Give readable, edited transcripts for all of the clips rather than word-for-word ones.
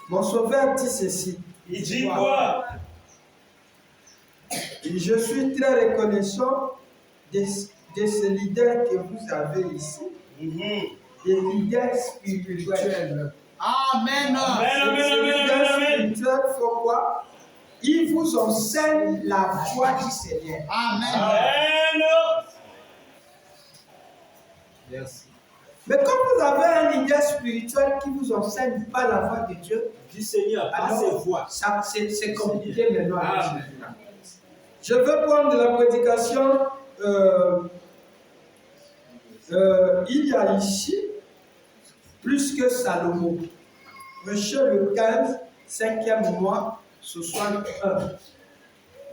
Mon sauveur dit ceci. Il dit quoi? Et je suis très reconnaissant de ces leaders que vous avez ici. Des leaders spirituels. Amen. Ces leaders spirituels font quoi? Ils vous enseignent la voie du Seigneur. Amen. Merci. Mais quand vous avez un leader spirituel qui ne vous enseigne pas la voie de Dieu, Du Seigneur, par ses voies. C'est compliqué maintenant. Je veux prendre la prédication. Il y a ici plus que Salomon. Monsieur le 15, 5e mois, 61.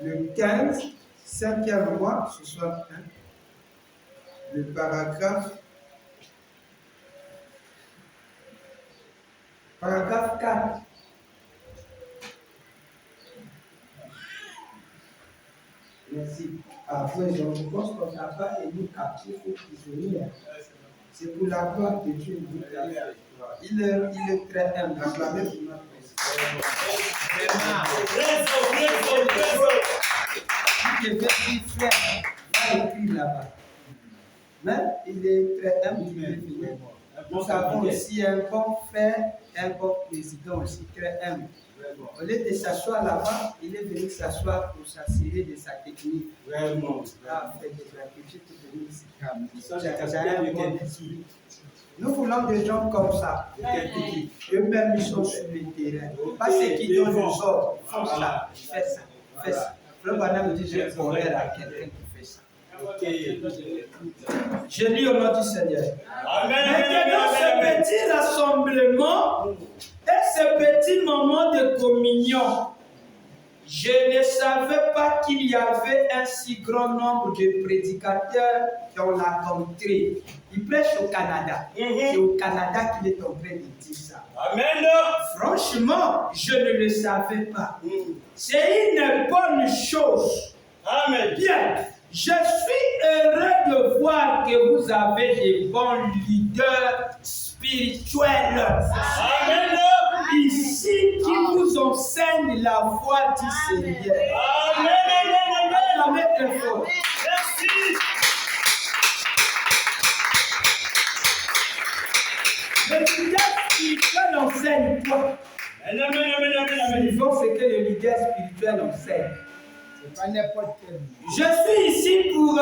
Le 15, 5e mois, 61. Le paragraphe 4. Merci. Après, je pense qu'on n'a pas élu captif ou prisonnier. C'est pour la gloire de Dieu. Il est très humble. Acclamez pour notre Il est frère. Il a écrit là-bas. Mais il est très humble. Nous avons aussi un bon frère, un bon président aussi très humble. Au lieu de s'asseoir là-bas, il est venu s'asseoir pour s'assurer de sa technique. Nous voulons des gens comme ça. Eux-mêmes, ils sont sur le terrain. Pas ceux qui donnent les ordres. Font ça. Fais ça. Fais ça. Le bonhomme me dit, je pourrais à quelqu'un qui fait ça. Je lis au nom du Seigneur. Maintenant, ce petit rassemblement et ce petit moment de communion, je ne savais pas qu'il y avait un si grand nombre de prédicateurs dans la contrée. Il prêche au Canada. C'est au Canada qu'il est en train de dire ça. Amen. Franchement, je ne le savais pas. C'est une bonne chose. Amen. Bien. Je suis heureux de voir que vous avez des bons leaders spirituels. Amen. Ici, qui vous enseignent la voie du Seigneur. Amen. Merci. Le leader spirituel enseigne quoi? Il faut ce que le leader spirituel enseigne. Je suis ici pour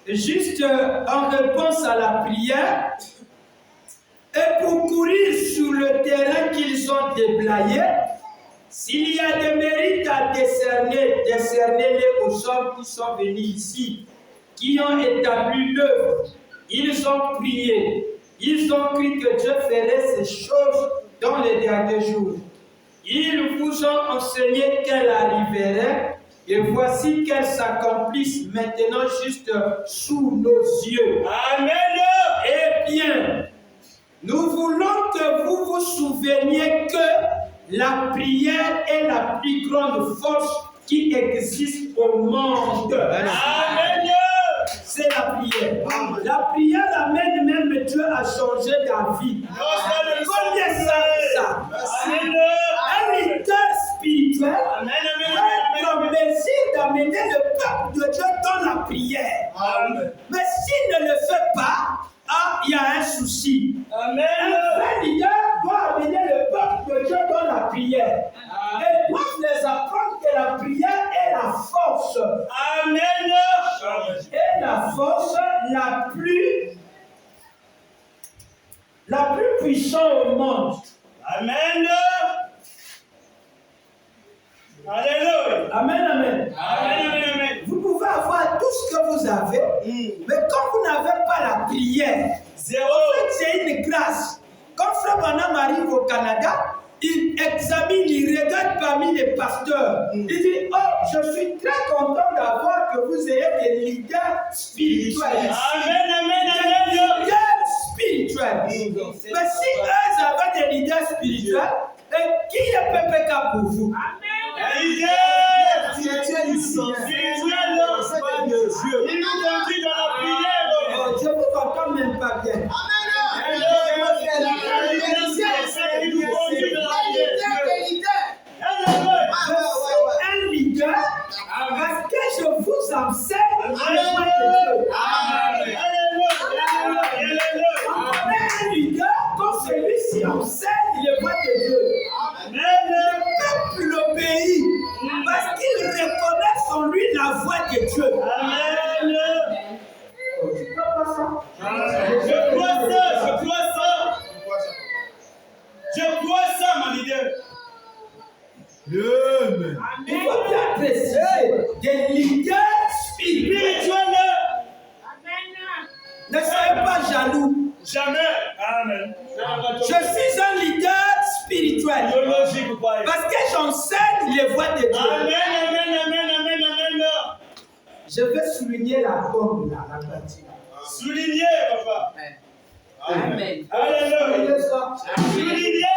juste en réponse à la prière et pour courir sur le terrain qu'ils ont déblayé. S'il y a des mérites à décerner, décernez-les aux hommes qui sont venus ici, qui ont établi l'œuvre. Ils ont prié. Ils ont cru que Dieu ferait ces choses dans les derniers jours. Ils vous ont enseigné qu'elle arriverait. Et voici qu'elles s'accomplissent maintenant juste sous nos yeux. Amen. Eh bien, nous voulons que vous vous souveniez que la prière est la plus grande force qui existe au monde. Amen. C'est la prière. La prière amène même Dieu à changer ta vie. Combien ça? Un leader spirituel a le mesure d'amener le peuple de Dieu dans la prière. Mais s'il ne le fait pas, il y a un souci. Un vrai leader doit amener le peuple de Dieu dans la prière. Et doit les apprendre que la prière est la force. Amen. Et la force la plus puissante au monde. Amen. Alléluia. Amen. Amen. Vous pouvez avoir tout ce que vous avez, mais quand vous n'avez pas la prière, zéro. C'est une grâce. Quand Frère Branham arrive au Canada, il examine, il regarde parmi les pasteurs. Il dit, oh, je suis très content d'avoir que vous ayez des leaders spirituels. Amen. Des leaders spirituels. Mais si eux avaient des leaders spirituels, qui est PPK pour vous? Il nous conduit dans la prière. Je vous entends même pas bien. un leader comme celui-ci enseigne les voies de Dieu. Le peuple l'obéit parce qu'il reconnaît en lui la voix de Dieu. Amen. Tu crois pas ça? Je crois ça, je crois ça. Je crois ça, mon leader. Amen. Il faut bien préciser des leaders spirituels. Ne soyez pas jaloux. Jamais. Amen. Je suis un leader spirituel. Logique, quoi. Parce que j'enseigne les voies de Dieu. Amen, amen, amen, amen, amen. Je vais souligner la pomme là, la partie. Souligner, papa. Amen. Alléluia. Souligner.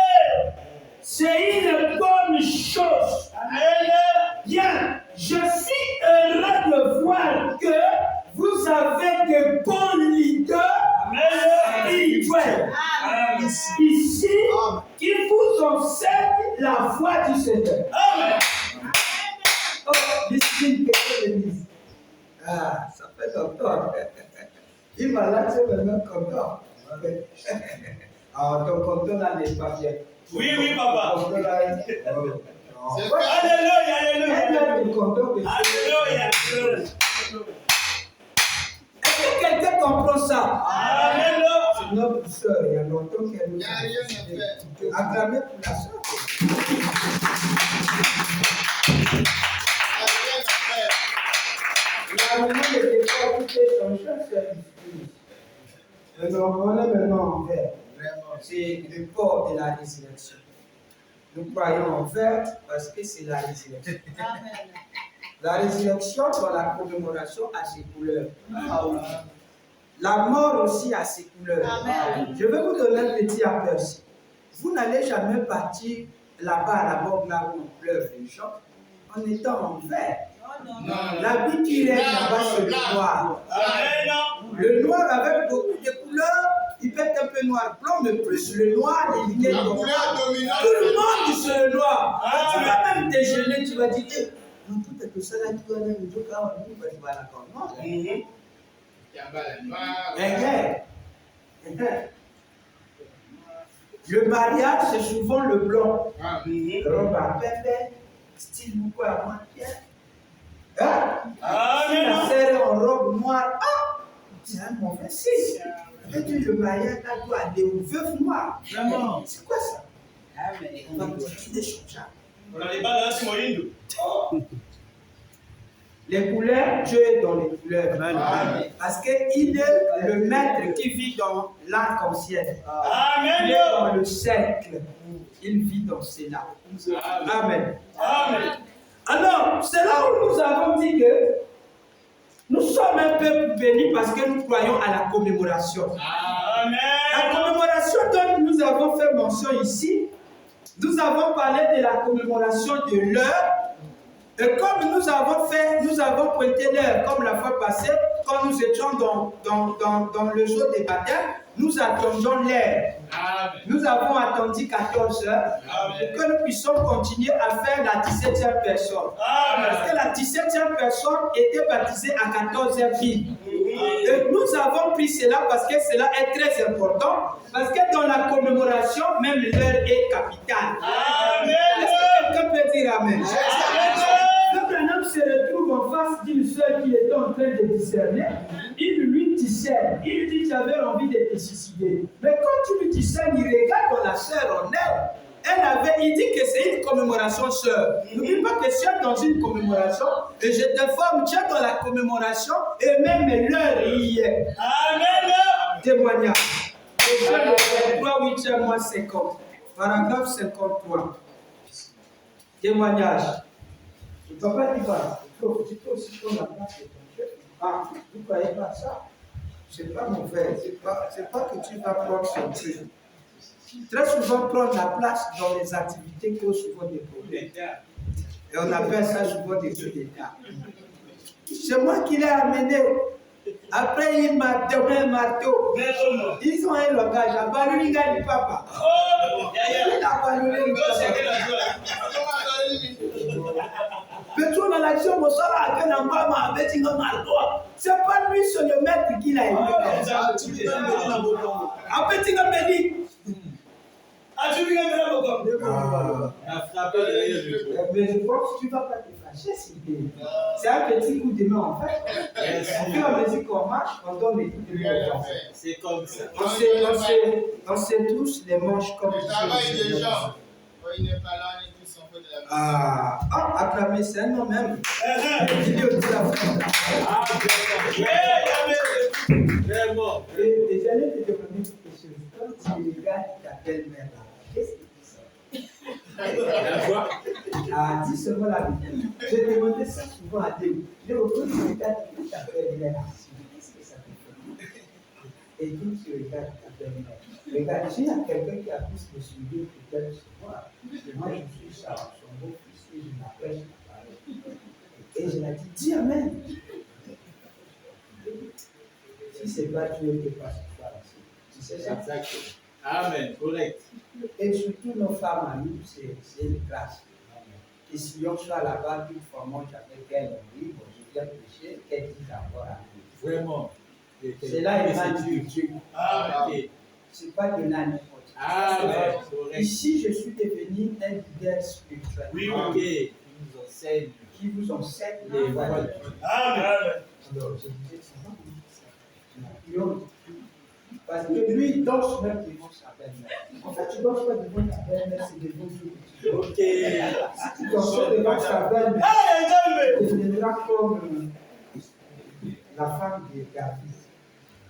C'est une bonne chose. Amen. Bien, je suis heureux de voir que vous avez de bons leaders spirituels ici qui vous enseignent la voie du Seigneur. Amen. Oh, listen, quelqu'un me dit. Ah, ça fait longtemps. Il m'a laissé maintenant content. Ah, ton content là n'est pas bien. Oui, oui, papa. Ton content là, Alléluia, alléluia. Alléluia. Est-ce que quelqu'un comprend ça? Amen. C'est notre soeur, il y a longtemps qu'elle nous a acclamé pour la soeur. La maman n'était pas occupée, son chef service. Mais on est maintenant envers. C'est le corps de la résurrection. Nous croyons en vert parce que c'est la résurrection. La résurrection dans la commémoration a ses couleurs. La mort aussi a ses couleurs. Amen. Je vais vous donner un petit aperçu. Vous n'allez jamais partir là-bas à la mort là où on pleure les gens en étant en vert. L'habit qui règne là-bas, c'est le noir. Amen. Le noir avec beaucoup de couleurs, il peut être un peu noir blanc, mais plus le noir, il est noir. Tout le monde c'est le noir. Tu vas même déjeuner, tu vas dire, non, tout est que ça là, tu vas aller au jour, tu vas la comprendre. Le mariage, c'est souvent le blanc. Robe à pépé, style beaucoup à moitié. Si la sœur en robe noire, c'est un mauvais signe. Et le mariage là doit aller au veuf noir. Vraiment. C'est quoi ça? On va dire des choses. Les couleurs, Dieu est dans les couleurs. Parce qu'il est le maître qui vit dans l'arc-en-ciel. Il est dans le cercle. Il vit dans cela. Amen. Alors, c'est là où nous avons dit que nous sommes un peuple béni parce que nous croyons à la commémoration. La commémoration dont nous avons fait mention ici, nous avons parlé de la commémoration de l'heure. Et comme nous avons pointé l'heure, comme la fois passée, quand nous étions dans le jour des baptêmes, nous attendions l'heure. Nous avons attendu 14 heures pour que nous puissions continuer à faire la 17e personne. Parce que la 17e personne était baptisée à 14 heures pile. Et nous avons pris cela parce que cela est très important. Parce que dans la commémoration, même l'heure est capitale. Est-ce que quelqu'un peut dire Amen? Un homme se retrouve en face d'une soeur qui était en train de discerner. Il lui discerne. Il lui dit, j'avais envie de te suicider. Mais quand tu lui discernes, il regarde dans la soeur en elle. Il dit que c'est une commémoration, sœur. N'oublie pas que tu es dans une commémoration. Et je t'informe, tu es dans la commémoration. Et même l'heure y est. Amen. Témoignage. Éphésiens 3, 8, 50. Paragraphe 53. Témoignage. Papa dit pas, tu peux aussi prendre la place de ton Dieu. Vous ne croyez pas ça? Ce n'est pas mauvais. Ce n'est pas que tu vas prendre son truc. Très souvent, prendre la place dans les activités causent souvent des problèmes. Et on appelle ça souvent des coups d'État. C'est moi qui l'ai amené. Après, il m'a donné un marteau. Ils ont un langage. À Balulinga du papa. Mais toi, dans l'action, C'est pas lui, c'est le maître qui l'a élevé. Mais je pense que tu ne vas pas te fâcher. C'est un petit coup de main en fait. Au fur et à mesure qu'on marche, on donne des coups de main. C'est comme ça. On se touche les manches comme Le travail des gens. Quand il n'est pas là, on est tous en fait de la maison. Acclamer, c'est un nom même. Il dit aussi la France. Vraiment. Et j'allais te demander quelque chose. Quand tu regardes ta belle-mère là, qu'est-ce que tu sens? Dis seulement la vérité. Je demandais ça souvent à Dieu. Je regarde tu regardes ta belle-mère là. Qu'est-ce que ça te fait? Et puis tu regardes ta belle-mère. Regarde, s'il y a quelqu'un qui a plus de suivi que tel sur moi, moi je suis son beau-fils et je m'appelle la parole. Et je l'ai dit, dis Amen. Si c'est pas Dieu qui passe par ici, tu sais ça? Exactement. Amen. Correct. Et surtout nos femmes à nous, c'est une grâce. Et si on soit là-bas, une fois moi j'avais qu'elle, oui, bon, je viens prêcher, qu'elle dit d'abord à nous. Vraiment. C'est là une de Dieu. Amen. C'est pas de là n'importe qui. Amen. Correct. Ici, je suis devenu un leader spirituel. Oui, ok. Qui nous enseigne. Qui vous enseigne Les les voies de voies. Dieu. Amen. Alors, je disais, ça va, parce que lui, il danse même devant sa belle-mère. En fait, tu ne danses pas devant ta belle-mère, c'est devant Dieu. Ok. Si tu danses devant ta belle-mère, tu deviendras comme la femme de David.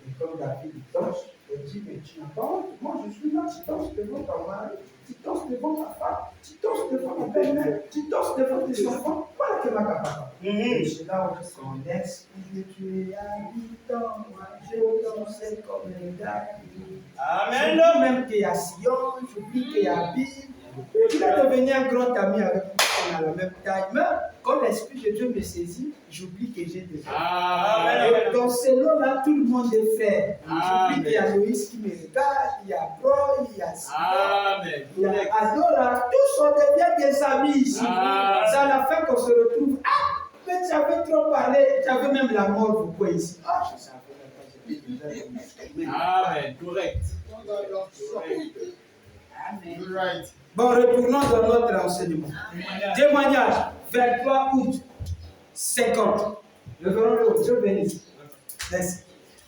Et comme David danse, elle dit, mais tu n'as pas honte, moi je suis là, tu danses devant ton mari, tu danses devant ta femme, tu danses devant ta belle-mère, tu danses devant tes enfants, voilà que ma capacité. Et c'est là où son esprit de Dieu habite en moi, je danse comme les David. Amen. J'oublie même qu'il y a Sion, j'oublie qu'il y a Bible. Il est devenu un grand ami avec moi, on a la même taille. Mais quand l'Esprit de Dieu me saisit, j'oublie que j'ai des enfants. Amen. Et dans ce lot-là, tout le monde est frère. J'oublie qu'il y a Loïs qui me regarde, il y a Bro, il y a Simon, Amen. il y a Adora. Tous on devient des amis ici. Amen. C'est à la fin qu'on se retrouve. Ah, mais tu avais trop parlé, tu avais même la mort pour quoi ici. Ah, je savais même pas, j'étais déjà Amen. Correct. You're right. Bon, retournons dans notre enseignement. Témoignage, 23 août 50. Nous verrons le Dieu béni. Merci.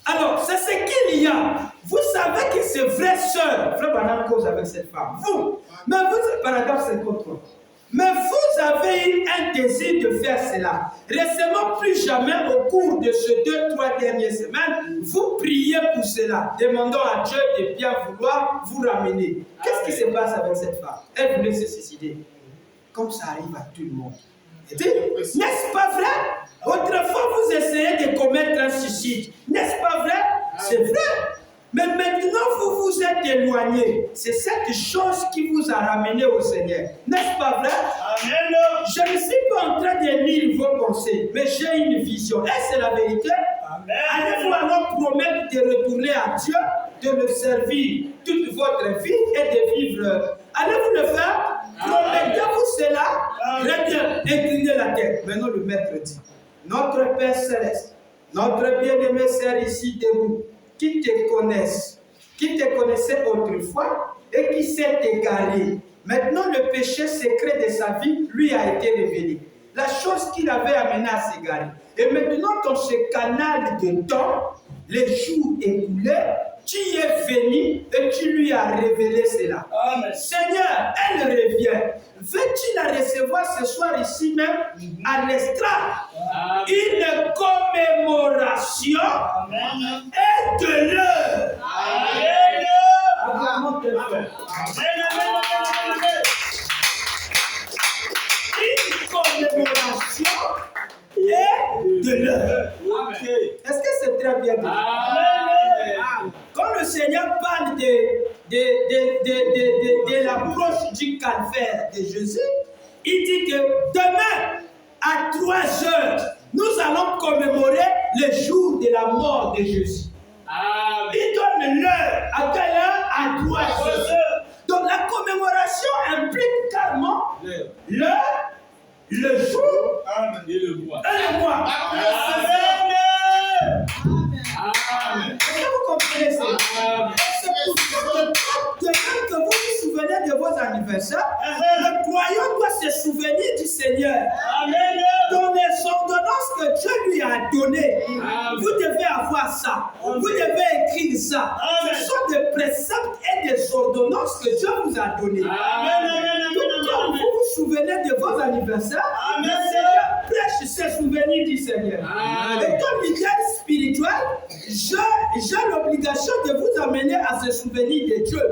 Alors, c'est ce qu'il y a. Vous savez que c'est vraie sœur. Frère Banam cause avec cette femme. Vous. Mais vous, paragraphe 53. Mais vous avez eu un désir de faire cela. Récemment, plus jamais, au cours de ces 2-3 dernières semaines, vous priez pour cela, demandant à Dieu de bien vouloir vous ramener. Qu'est-ce qui se passe avec cette femme? Elle voulait se suicider. Comme ça arrive à tout le monde. N'est-ce pas vrai? Autrefois, vous essayez de commettre un suicide. N'est-ce pas vrai? C'est vrai. Mais maintenant, vous vous êtes éloigné. C'est cette chose qui vous a ramené au Seigneur. N'est-ce pas vrai? Amen. Je ne suis pas en train de lire vos pensées, mais j'ai une vision. Et c'est la vérité. Amen. Allez-vous alors promettre de retourner à Dieu, de le servir toute votre vie et de vivre? Allez-vous le faire? Promettez-vous cela? Très bien. Inclinez la tête. Maintenant, le maître dit, notre Père Céleste, notre bien-aimé sœur ici debout, qui te connaissent, qui te connaissait autrefois et qui s'est égaré. Maintenant, le péché secret de sa vie lui a été révélé. La chose qui l'avait amené à s'égarer. Et maintenant, dans ce canal de temps, les jours écoulés, tu es venu et tu lui as révélé cela. Amen. Seigneur, elle revient. Veux-tu la recevoir ce soir ici même à l'estrade? Une commémoration est de l'heure. Une commémoration est de l'heure. Est-ce que c'est très bien dit? Quand le Seigneur parle de l'approche du calvaire de Jésus, il dit que demain, à 3 heures, nous allons commémorer le jour de la mort de Jésus. Il donne l'heure. À quelle heure? À 3 heures. Donc la commémoration implique carrément l'heure, le jour Et le mois. Et le mois. Amen. Est-ce que vous comprenez ça? C'est pour ça que demain que vous vous souvenez de vos anniversaires, le croyant doit se souvenir du Seigneur. Amen. Dans les ordonnances que Dieu lui a données, vous devez avoir ça. Vous devez écrire ça. Ce sont des préceptes et des ordonnances que Dieu vous a données. Quand vous vous souvenez de vos anniversaires, le Seigneur prêche ses souvenirs du Seigneur. Et comme leader spirituel, j'ai l'obligation de vous amener à se souvenir de Dieu.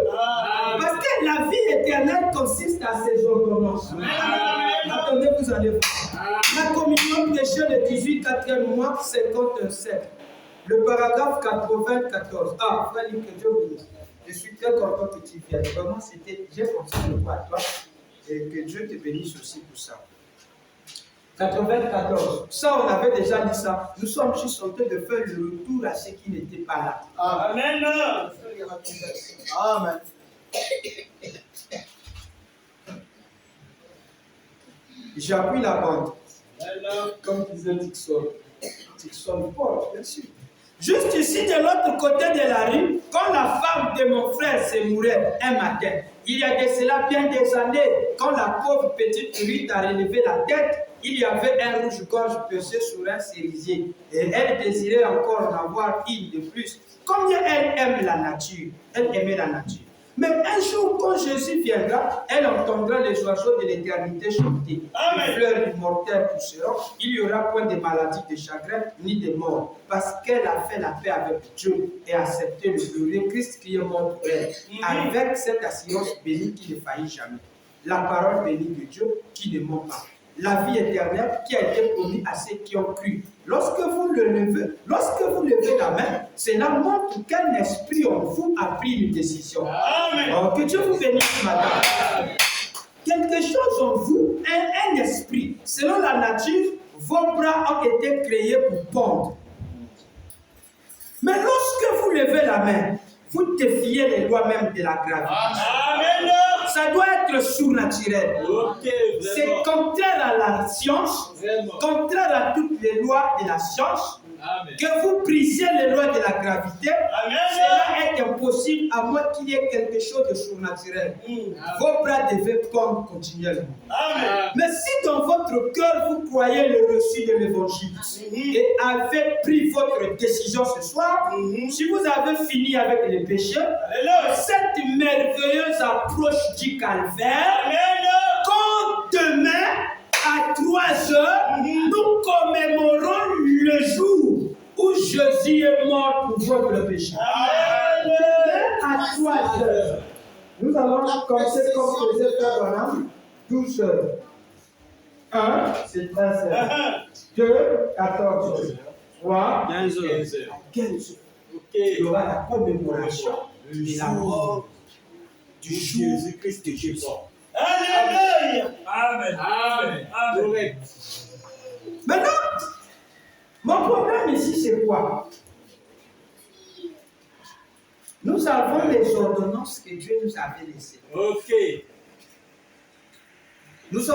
Parce que la vie éternelle consiste à ces ordonnances. Attendez, vous allez voir. La communion prêchée le 18 4e mois 57. Le paragraphe 94. Ah, frère, que Dieu bénisse. Je suis très content que tu viennes. Vraiment, j'ai pensé beaucoup à toi. Et que Dieu te bénisse aussi pour ça. 94. Ça, on avait déjà dit ça. Nous sommes juste en train de faire le retour à ceux qui n'étaient pas là. Amen. Amen. J'appuie la bande. Comme disait Dixon. Dixon Paul, bien sûr. Juste ici, de l'autre côté de la rue, quand la femme de mon frère se mourait un matin, il y a de cela bien des années, quand la pauvre petite Ruth a relevé la tête, il y avait un rouge-gorge posé sur un cerisier. Et elle désirait encore en avoir une de plus. Combien elle aime la nature. Elle aimait la nature. Mais un jour, quand Jésus viendra, elle entendra les oiseaux de l'éternité chanter. Les fleurs immortelles pousseront. Il n'y aura point de maladie, de chagrin, ni de mort. Parce qu'elle a fait la paix avec Dieu et accepté le glorieux Christ qui est mort pour elle. Avec cette assurance bénie qui ne faillit jamais. La parole bénie de Dieu qui ne ment pas. La vie éternelle qui a été promise à ceux qui ont cru. Lorsque vous levez la main, cela montre qu'un esprit en vous a pris une décision. Amen. Alors, que Dieu vous bénisse, madame. Quelque chose en vous, un esprit. Selon la nature, vos bras ont été créés pour pondre. Mais lorsque vous levez la main, vous défiez les lois même de la gravité. Amen. Ça doit être surnaturel. C'est contraire à la science, contraire à toutes les lois de la science. Amen. Que vous brisez les lois de la gravité, cela est impossible à moins qu'il y ait quelque chose de surnaturel. Vos bras devaient pondre continuellement. Amen. Mais si dans votre cœur vous croyez le reçu de l'évangile et avez pris votre décision ce soir, si vous avez fini avec les péchés, cette merveilleuse approche du calvaire, quand demain, à 3 heures, nous commémorons le jour où Jésus est mort pour votre péché. Demain, à 3 heures, nous allons commencer comme faisait Frère Branham, 12 heures. 1, c'est 13 heures. 2, 14 heures. 3, 15 heures. 15 heures. Il y aura la commémoration de la mort du jour Jésus-Christ de Jésus. Alléluia. Amen. Amen. Amen. Maintenant, mon problème ici, c'est quoi? Nous avons les ordonnances que Dieu nous avait laissées. Ok. Nous sommes